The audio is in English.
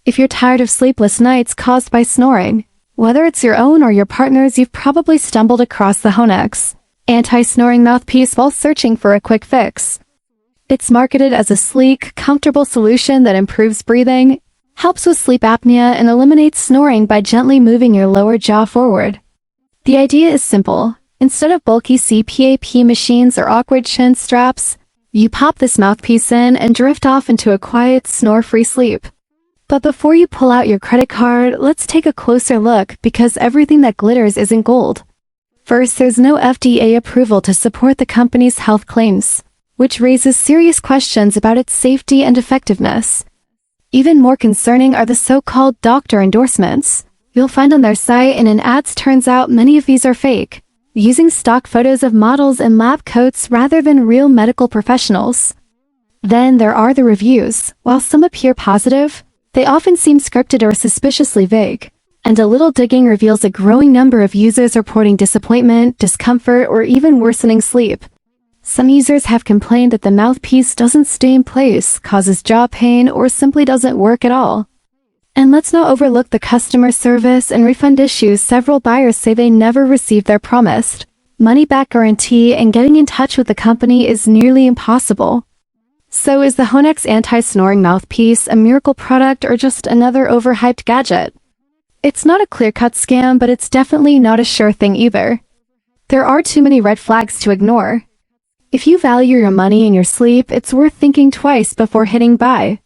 If you're tired of sleepless nights caused by snoring, whether it's your own or your partner's, you've probably stumbled across the Honex Anti-Snoring Mouthpiece while searching for a quick fix. It's marketed as a sleek, comfortable solution that improves breathing, helps with sleep apnea, and eliminates snoring by gently moving your lower jaw forward. The idea is simple. Instead of bulky CPAP machines or awkward chin straps, you pop this mouthpiece in and drift off into a quiet, snore-free sleep. But before you pull out your credit card, let's take a closer look, because everything that glitters isn't gold. First, there's no FDA approval to support the company's health claims, which raises serious questions about its safety and effectiveness. Even more concerning are the so-called doctor endorsements you'll find on their site and in ads. Turns out many of these are fake, using stock photos of models in lab coats rather than real medical professionals. Then there are the reviews. While some appear positive, they often seem scripted or suspiciously vague, and a little digging reveals a growing number of users reporting disappointment, discomfort, or even worsening sleep. Some users have complained that the mouthpiece doesn't stay in place, causes jaw pain, or simply doesn't work at all. And let's not overlook the customer service and refund issues. Several buyers say they never received their promised money-back guarantee, and getting in touch with the company is nearly impossible. So is the Honex Anti-Snoring Mouthpiece a miracle product or just another overhyped gadget? It's not a clear-cut scam, but it's definitely not a sure thing either. There are too many red flags to ignore. If you value your money and your sleep, it's worth thinking twice before hitting buy.